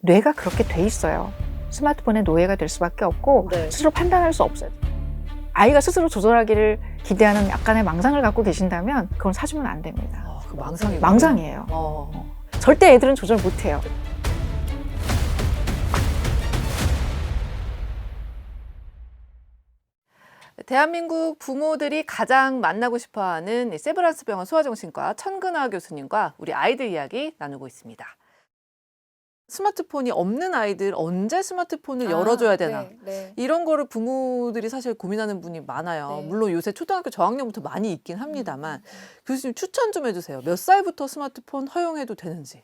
뇌가 그렇게 돼 있어요. 스마트폰의 노예가 될 수밖에 없고 네. 스스로 판단할 수 없어요. 아이가 스스로 조절하기를 기대하는 약간의 망상을 갖고 계신다면 그건 사주면 안 됩니다. 그 망상이 망상이에요. 절대 애들은 조절 못해요. 대한민국 부모들이 가장 만나고 싶어하는 세브란스 병원 소아정신과 천근아 교수님과 우리 아이들 이야기 나누고 있습니다. 스마트폰이 없는 아이들 언제 스마트폰을 열어줘야 되나 네. 이런 거를 부모들이 사실 고민하는 분이 많아요. 네. 물론 요새 초등학교 저학년부터 많이 있긴 합니다만 교수님 추천 좀 해주세요. 몇 살부터 스마트폰 허용해도 되는지.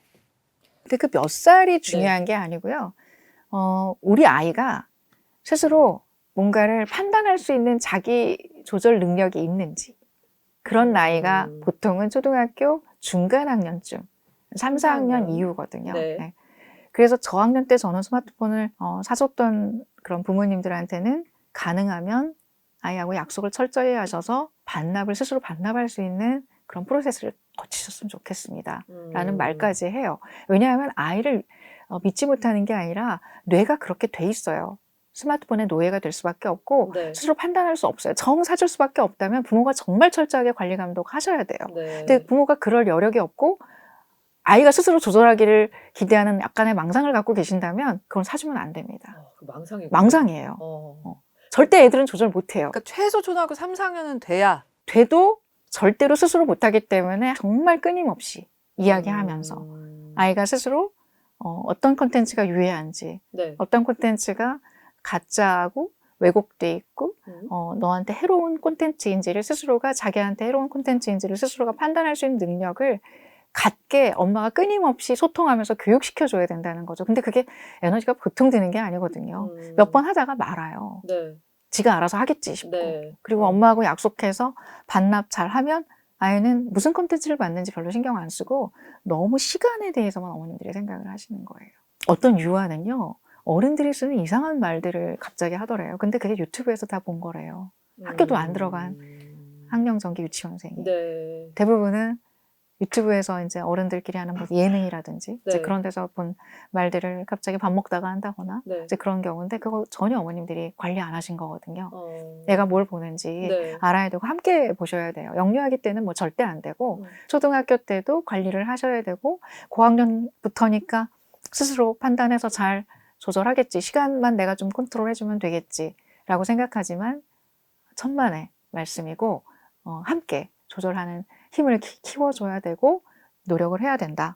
근데 그 몇 살이 중요한 게 아니고요. 우리 아이가 스스로 뭔가를 판단할 수 있는 자기 조절 능력이 있는지. 그런 나이가 보통은 초등학교 중간 학년쯤, 3, 4학년 이후거든요. 네. 그래서 저학년 때 저는 스마트폰을 사줬던 그런 부모님들한테는 가능하면 아이하고 약속을 철저히 하셔서 스스로 반납할 수 있는 그런 프로세스를 거치셨으면 좋겠습니다. 라는 말까지 해요. 왜냐하면 아이를 믿지 못하는 게 아니라 뇌가 그렇게 돼 있어요. 스마트폰의 노예가 될 수밖에 없고 네. 스스로 판단할 수 없어요. 정 사줄 수밖에 없다면 부모가 정말 철저하게 관리 감독하셔야 돼요. 근데 부모가 그럴 여력이 없고 아이가 스스로 조절하기를 기대하는 약간의 망상을 갖고 계신다면 그건 사주면 안 됩니다. 망상이에요. 절대 애들은 조절 못해요. 그러니까 최소 초등학교 3, 4학년은 돼도 절대로 스스로 못하기 때문에 정말 끊임없이 이야기하면서 아이가 스스로 어떤 콘텐츠가 유해한지, 어떤 콘텐츠가 가짜하고 왜곡돼 있고 너한테 해로운 콘텐츠인지를 스스로가 자기한테 해로운 콘텐츠인지를 스스로가 판단할 수 있는 능력을 갖게 엄마가 끊임없이 소통하면서 교육시켜줘야 된다는 거죠. 근데 그게 에너지가 보통 드는 게 아니거든요. 몇 번 하다가 말아요. 지가 알아서 하겠지 싶고. 그리고 엄마하고 약속해서 반납 잘 하면 아이는 무슨 콘텐츠를 받는지 별로 신경 안 쓰고 너무 시간에 대해서만 어머님들이 생각을 하시는 거예요. 어떤 유아는요. 어른들이 쓰는 이상한 말들을 갑자기 하더래요. 근데 그게 유튜브에서 다 본 거래요. 학교도 안 들어간 학령 전기 유치원생이. 대부분은 유튜브에서 이제 어른들끼리 하는 뭐 예능이라든지 이제 그런 데서 본 말들을 갑자기 밥 먹다가 한다거나 이제 그런 경우인데 그거 전혀 어머님들이 관리 안 하신 거거든요. 애가 뭘 보는지 알아야 되고 함께 보셔야 돼요. 영유아기 때는 뭐 절대 안 되고 초등학교 때도 관리를 하셔야 되고 고학년부터니까 스스로 판단해서 잘 조절하겠지. 시간만 내가 좀 컨트롤 해주면 되겠지 라고 생각하지만 천만의 말씀이고 함께 조절하는 힘을 키워줘야 되고 노력을 해야 된다.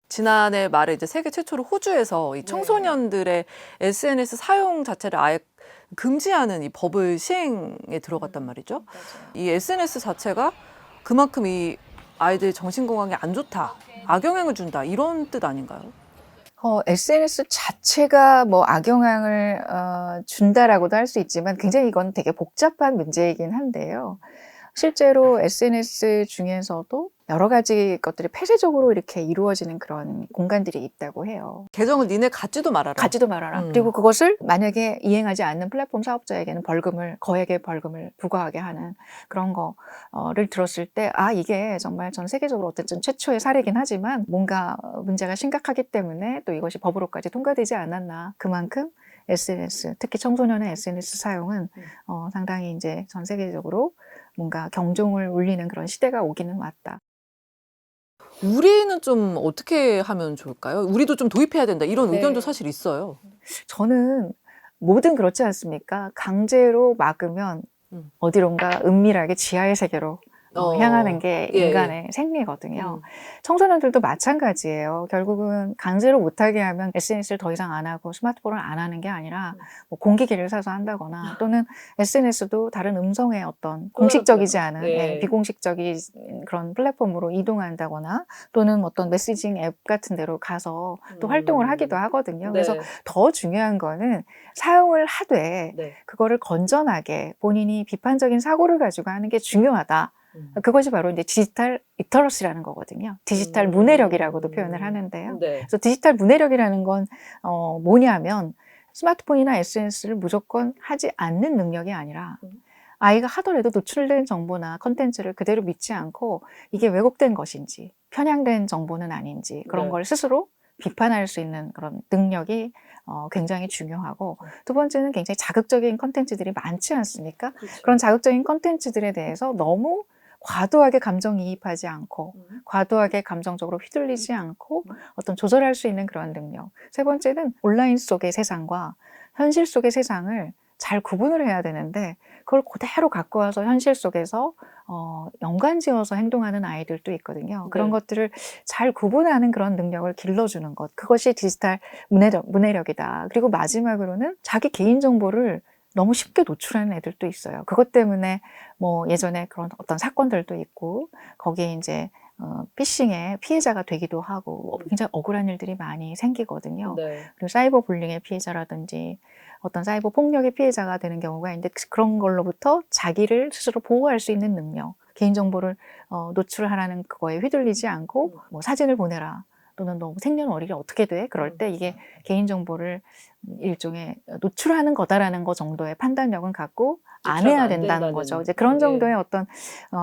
지난해 말에 이제 세계 최초로 호주에서 이 청소년들의 SNS 사용 자체를 아예 금지하는 이 법을 시행에 들어갔단 말이죠. 이 SNS 자체가 그만큼 이 아이들 정신건강에 안 좋다, 악영향을 준다 이런 뜻 아닌가요? SNS 자체가 뭐 악영향을 준다라고도 할 수 있지만 굉장히 이건 되게 복잡한 문제이긴 한데요. 실제로 SNS 중에서도 여러 가지 것들이 폐쇄적으로 이렇게 이루어지는 그런 공간들이 있다고 해요. 계정을 니네 갖지도 말아라. 갖지도 말아라. 그리고 그것을 만약에 이행하지 않는 플랫폼 사업자에게는 거액의 벌금을 부과하게 하는 그런 거를 들었을 때 이게 정말 전 세계적으로 어쨌든 최초의 사례긴 하지만 뭔가 문제가 심각하기 때문에 또 이것이 법으로까지 통과되지 않았나. 그만큼 SNS, 특히 청소년의 SNS 사용은 상당히 이제 전 세계적으로 뭔가 경종을 울리는 그런 시대가 오기는 왔다. 우리는 좀 어떻게 하면 좋을까요? 우리도 좀 도입해야 된다 이런 의견도 사실 있어요. 저는 뭐든 그렇지 않습니까? 강제로 막으면 어디론가 은밀하게 지하의 세계로 향하는 게 인간의 생리거든요. 청소년들도 마찬가지예요. 결국은 강제로 못하게 하면 SNS를 더 이상 안 하고 스마트폰을 안 하는 게 아니라 뭐 공기기를 사서 한다거나 또는 SNS도 다른 음성의 어떤 공식적이지 않은 비공식적인 그런 플랫폼으로 이동한다거나 또는 어떤 메시징 앱 같은 데로 가서 또 활동을 하기도 하거든요. 그래서 더 중요한 거는 사용을 하되 그거를 건전하게 본인이 비판적인 사고를 가지고 하는 게 중요하다. 그것이 바로 이제 디지털 리터러시라는 거거든요. 디지털 문해력이라고도 표현을 하는데요. 그래서 디지털 문해력이라는 건 뭐냐면 스마트폰이나 SNS를 무조건 하지 않는 능력이 아니라 아이가 하더라도 노출된 정보나 컨텐츠를 그대로 믿지 않고 이게 왜곡된 것인지 편향된 정보는 아닌지 그런 걸 스스로 비판할 수 있는 그런 능력이 굉장히 중요하고, 두 번째는 굉장히 자극적인 컨텐츠들이 많지 않습니까? 그렇죠. 그런 자극적인 컨텐츠들에 대해서 너무 과도하게 감정이입하지 않고 과도하게 감정적으로 휘둘리지 않고 어떤 조절할 수 있는 그런 능력. 세 번째는 온라인 속의 세상과 현실 속의 세상을 잘 구분을 해야 되는데, 그걸 그대로 갖고 와서 현실 속에서 연관지어서 행동하는 아이들도 있거든요. 그런 것들을 잘 구분하는 그런 능력을 길러주는 것, 그것이 디지털 문해력이다. 그리고 마지막으로는 자기 개인정보를 너무 쉽게 노출하는 애들도 있어요. 그것 때문에 뭐 예전에 그런 어떤 사건들도 있고, 거기에 이제 피싱의 피해자가 되기도 하고 굉장히 억울한 일들이 많이 생기거든요. 그리고 사이버 불링의 피해자라든지 어떤 사이버 폭력의 피해자가 되는 경우가 있는데, 그런 걸로부터 자기를 스스로 보호할 수 있는 능력, 개인정보를 노출하라는 그거에 휘둘리지 않고 뭐 사진을 보내라, 또는 너 생년월일이 어떻게 돼? 그럴 때 이게 개인정보를 일종의 노출하는 거다라는 거 정도의 판단력은 갖고 안 해야 된다는 거죠. 이제 그런 정도의 어떤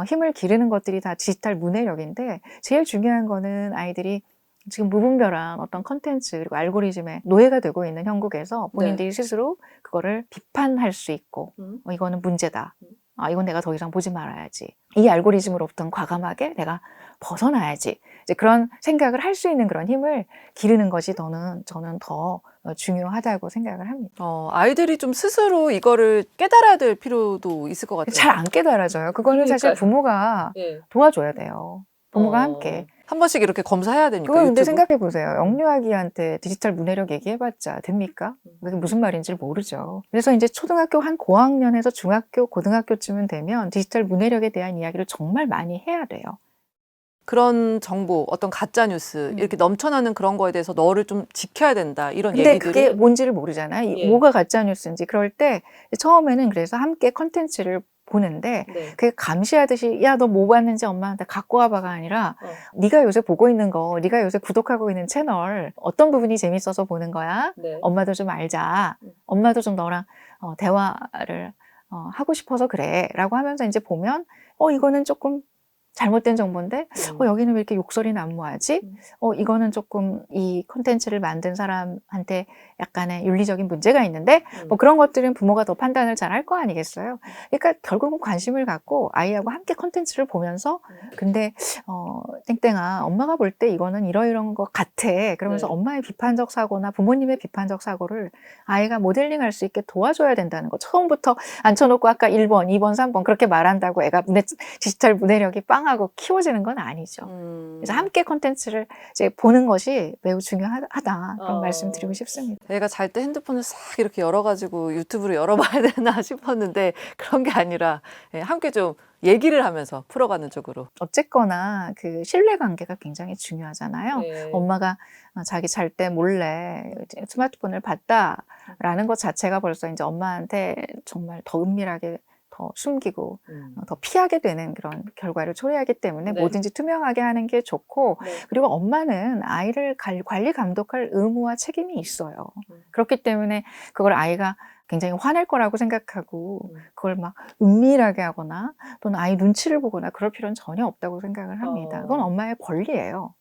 힘을 기르는 것들이 다 디지털 문해력인데, 제일 중요한 거는 아이들이 지금 무분별한 어떤 컨텐츠 그리고 알고리즘에 노예가 되고 있는 형국에서 본인들이 스스로 그거를 비판할 수 있고, 이거는 문제다. 이건 내가 더 이상 보지 말아야지. 이 알고리즘으로부터 과감하게 내가 벗어나야지. 이제 그런 생각을 할 수 있는 그런 힘을 기르는 것이 저는 더 중요하다고 생각을 합니다. 아이들이 좀 스스로 이거를 깨달아야 될 필요도 있을 것 같아요. 잘 안 깨달아져요. 그거는 사실 부모가 도와줘야 돼요. 부모가 함께. 한 번씩 이렇게 검사해야 되니까. 그걸 근데 생각해 보세요. 영유아기한테 디지털 문해력 얘기해봤자 됩니까? 그게 무슨 말인지 모르죠. 그래서 이제 초등학교 한 고학년에서 중학교, 고등학교쯤은 되면 디지털 문해력에 대한 이야기를 정말 많이 해야 돼요. 그런 정보, 어떤 가짜 뉴스 이렇게 넘쳐나는 그런 거에 대해서 너를 좀 지켜야 된다, 이런 근데 얘기들이. 그게 뭔지를 모르잖아요. 뭐가 가짜 뉴스인지. 그럴 때 처음에는 그래서 함께 컨텐츠를 보는데, 그게 감시하듯이 야, 너 뭐 봤는지 엄마한테 갖고 와봐가 아니라 네가 요새 보고 있는 거, 네가 요새 구독하고 있는 채널 어떤 부분이 재밌어서 보는 거야? 엄마도 좀 알자. 엄마도 좀 너랑 대화를 하고 싶어서 그래 라고 하면서 이제 보면 이거는 조금 잘못된 정보인데 여기는 왜 이렇게 욕설이 난무하지? 이거는 조금 이 콘텐츠를 만든 사람한테 약간의 윤리적인 문제가 있는데, 뭐 그런 것들은 부모가 더 판단을 잘 할 거 아니겠어요? 그러니까 결국은 관심을 갖고 아이하고 함께 콘텐츠를 보면서 근데 땡땡아, 엄마가 볼 때 이거는 이러이러한 것 같아. 그러면서 엄마의 비판적 사고나 부모님의 비판적 사고를 아이가 모델링할 수 있게 도와줘야 된다는 거. 처음부터 앉혀놓고 아까 1번, 2번, 3번 그렇게 말한다고 애가 디지털 문해력이 빵하고 키워지는 건 아니죠. 그래서 함께 콘텐츠를 이제 보는 것이 매우 중요하다. 그런 말씀 드리고 싶습니다. 애가 잘 때 핸드폰을 싹 이렇게 열어가지고 유튜브를 열어봐야 되나 싶었는데 그런 게 아니라 함께 좀 얘기를 하면서 풀어가는 쪽으로. 어쨌거나 그 신뢰관계가 굉장히 중요하잖아요. 엄마가 자기 잘 때 몰래 스마트폰을 봤다라는 것 자체가 벌써 이제 엄마한테 정말 더 은밀하게 더 숨기고 더 피하게 되는 그런 결과를 초래하기 때문에 뭐든지 투명하게 하는 게 좋고, 그리고 엄마는 아이를 관리 감독할 의무와 책임이 있어요. 그렇기 때문에 그걸 아이가 굉장히 화낼 거라고 생각하고 그걸 막 은밀하게 하거나 또는 아이 눈치를 보거나 그럴 필요는 전혀 없다고 생각을 합니다. 그건 엄마의 권리예요.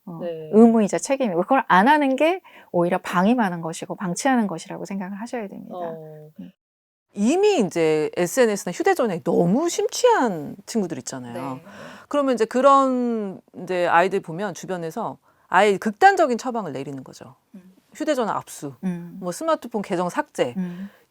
의무이자 책임이고, 그걸 안 하는 게 오히려 방임하는 것이고 방치하는 것이라고 생각을 하셔야 됩니다. 이미 이제 SNS나 휴대전화에 너무 심취한 친구들 있잖아요. 그러면 이제 그런 이제 아이들 보면 주변에서 아예 극단적인 처방을 내리는 거죠. 휴대전화 압수, 뭐 스마트폰 계정 삭제.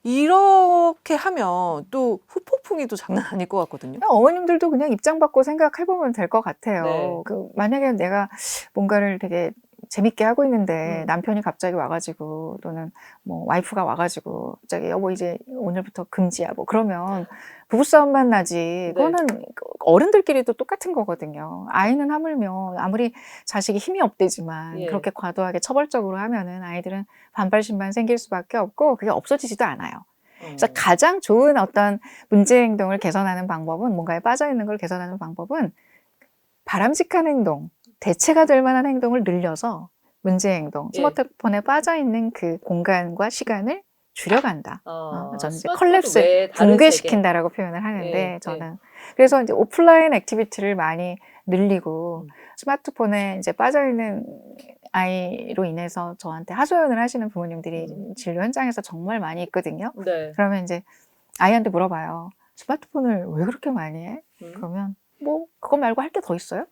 이렇게 하면 또 후폭풍이 또 장난 아닐 것 같거든요. 어머님들도 그냥 입장 바꿔 생각해보면 될 것 같아요. 만약에 내가 뭔가를 되게 재밌게 하고 있는데 남편이 갑자기 와가지고 또는 뭐 와이프가 와가지고 갑자기 여보 이제 오늘부터 금지야 뭐 그러면 부부싸움만 나지. 그거는 어른들끼리도 똑같은 거거든요. 아이는 하물며 아무리 자식이 힘이 없대지만 그렇게 과도하게 처벌적으로 하면은 아이들은 반발심만 생길 수밖에 없고 그게 없어지지도 않아요. 그래서 가장 좋은 어떤 문제 행동을 개선하는 방법은, 뭔가에 빠져있는 걸 개선하는 방법은 바람직한 행동, 대체가 될 만한 행동을 늘려서 문제 행동, 스마트폰에 빠져있는 그 공간과 시간을 줄여간다. 저는 이제 컬랩스, 붕괴시킨다라고 표현을 하는데 저는 그래서 이제 오프라인 액티비티를 많이 늘리고 스마트폰에 이제 빠져있는 아이로 인해서 저한테 하소연을 하시는 부모님들이 진료 현장에서 정말 많이 있거든요. 네. 그러면 이제 아이한테 물어봐요. 스마트폰을 왜 그렇게 많이 해? 그러면 뭐 그거 말고 할 게 더 있어요?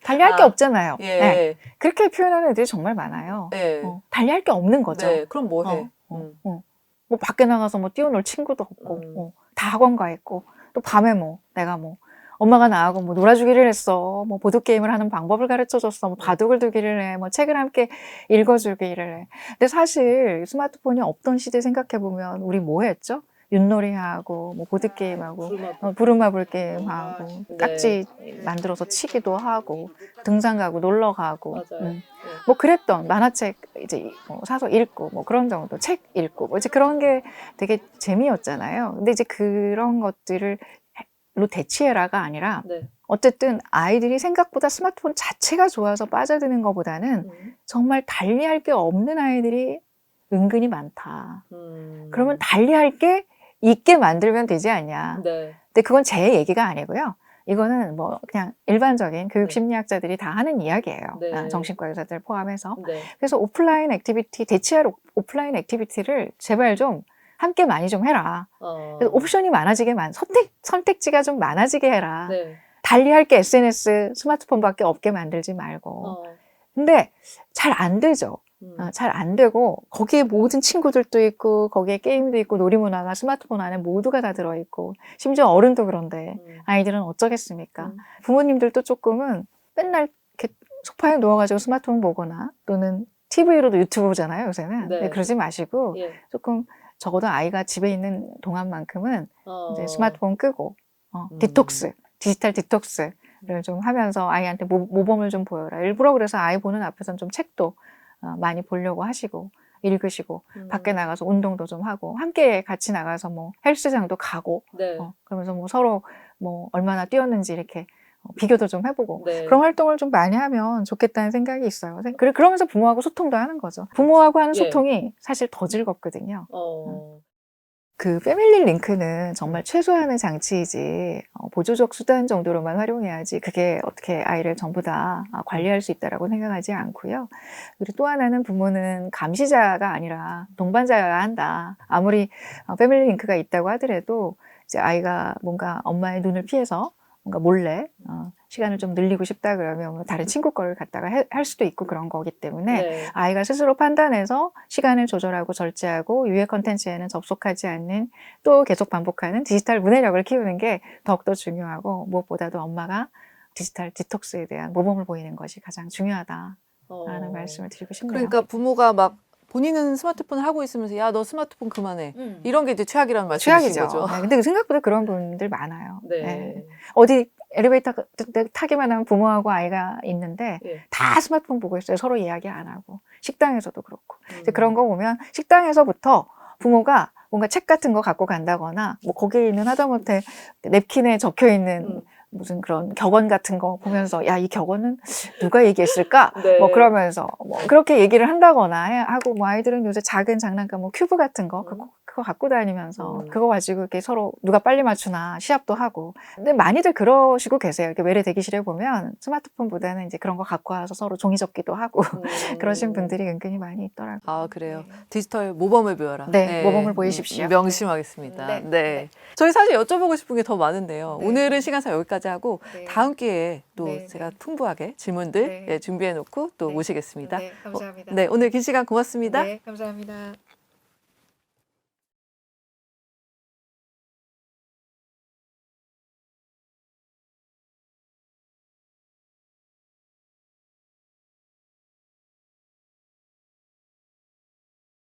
달리할 게 없잖아요. 예. 네. 그렇게 표현하는 애들이 정말 많아요. 예. 달리할 게 없는 거죠. 네. 그럼 뭐 해? 뭐 밖에 나가서 뭐 뛰어놀 친구도 없고 다 학원 가 있고 또 밤에 뭐 내가 뭐 엄마가 나하고 뭐 놀아주기를 했어. 뭐 보드게임을 하는 방법을 가르쳐 줬어. 뭐 바둑을 두기를 해. 뭐 책을 함께 읽어주기를 해. 근데 사실 스마트폰이 없던 시대 생각해보면 우리 뭐 했죠? 윷놀이하고 뭐 보드게임하고 부루마블 게임하고 네. 딱지 만들어서 치기도 하고 등산 가고 놀러 가고 맞아요. 뭐 그랬던 만화책 이제 뭐 사서 읽고 뭐 그런 정도 책 읽고 뭐 이제 그런 게 되게 재미였잖아요. 근데 이제 그런 것들을 로 대치해라가 아니라 네. 어쨌든 아이들이 생각보다 스마트폰 자체가 좋아서 빠져드는 것보다는 정말 달리할 게 없는 아이들이 은근히 많다. 그러면 달리할 게 있게 만들면 되지 않냐. 네. 근데 그건 제 얘기가 아니고요. 이거는 뭐 그냥 일반적인 교육 심리학자들이 다 하는 이야기예요. 네. 정신과 의사들 포함해서. 네. 그래서 오프라인 액티비티, 대체할 오프라인 액티비티를 제발 좀 함께 많이 좀 해라. 그래서 옵션이 많아지게 선택지가 좀 많아지게 해라. 네. 달리할 게 SNS, 스마트폰밖에 없게 만들지 말고. 근데 잘 안 되죠. 잘 안 되고 거기에 모든 친구들도 있고 거기에 게임도 있고 놀이문화가 스마트폰 안에 모두가 다 들어있고 심지어 어른도 그런데 아이들은 어쩌겠습니까? 부모님들도 조금은 맨날 이렇게 소파에 누워가지고 스마트폰 보거나 또는 TV로도 유튜브 보잖아요 요새는. 네. 근데 그러지 마시고 예. 조금 적어도 아이가 집에 있는 동안만큼은 이제 스마트폰 끄고 디톡스, 디지털 디톡스를 좀 하면서 아이한테 모범을 좀 보여라. 일부러 그래서 아이 보는 앞에서는 좀 책도 많이 보려고 하시고 읽으시고 밖에 나가서 운동도 좀 하고 함께 같이 나가서 뭐 헬스장도 가고 네. 그러면서 뭐 서로 뭐 얼마나 뛰었는지 이렇게 비교도 좀 해보고 네. 그런 활동을 좀 많이 하면 좋겠다는 생각이 있어요. 그러면서 부모하고 소통도 하는 거죠. 부모하고 하는 예. 소통이 사실 더 즐겁거든요. 어. 그 패밀리 링크는 정말 최소한의 장치이지 보조적 수단 정도로만 활용해야지 그게 어떻게 아이를 전부 다 관리할 수 있다라고 생각하지 않고요. 그리고 또 하나는 부모는 감시자가 아니라 동반자여야 한다. 아무리 패밀리 링크가 있다고 하더라도 이제 아이가 뭔가 엄마의 눈을 피해서 뭔가 몰래 시간을 좀 늘리고 싶다 그러면 뭐 다른 친구 거를 갖다가 할 수도 있고 그런 거기 때문에 네. 아이가 스스로 판단해서 시간을 조절하고 절제하고 유해 컨텐츠에는 접속하지 않는 또 계속 반복하는 디지털 문해력을 키우는 게 더욱더 중요하고 무엇보다도 엄마가 디지털 디톡스에 대한 모범을 보이는 것이 가장 중요하다라는 말씀을 드리고 싶네요. 그러니까 부모가 막 본인은 스마트폰을 하고 있으면서 야, 너 스마트폰 그만해. 이런 게 이제 최악이라는 말씀이신 최악이죠. 거죠. 네, 근데 생각보다 그런 분들 많아요. 네. 네. 어디 엘리베이터 타기만 하면 부모하고 아이가 있는데 예. 다 스마트폰 보고 있어요. 서로 이야기 안 하고. 식당에서도 그렇고. 이제 그런 거 보면 식당에서부터 부모가 뭔가 책 같은 거 갖고 간다거나 뭐 거기에 있는 하다못해 냅킨에 적혀 있는 무슨 그런 격언 같은 거 보면서 야, 이 격언은 누가 얘기했을까? 네. 뭐 그러면서 뭐 그렇게 얘기를 한다거나 하고 뭐 아이들은 요새 작은 장난감 뭐 큐브 같은 거 그거 갖고 다니면서 그거 가지고 이렇게 서로 누가 빨리 맞추나 시합도 하고. 근데 많이들 그러시고 계세요. 이렇게 외래 대기실에 보면 스마트폰보다는 이제 그런 거 갖고 와서 서로 종이 접기도 하고 그러신 분들이 은근히 많이 있더라고요. 아, 그래요. 디지털 모범을 보여라. 네, 모범을 보이십시오. 명심하겠습니다. 네. 네. 저희 사실 여쭤보고 싶은 게 더 많은데요. 네. 오늘은 시간상 여기까지 하고 네. 다음 기회에 또 네, 제가 풍부하게 질문들 네. 준비해 놓고 또 네. 모시겠습니다. 네, 감사합니다. 네, 오늘 긴 시간 고맙습니다. 네, 감사합니다.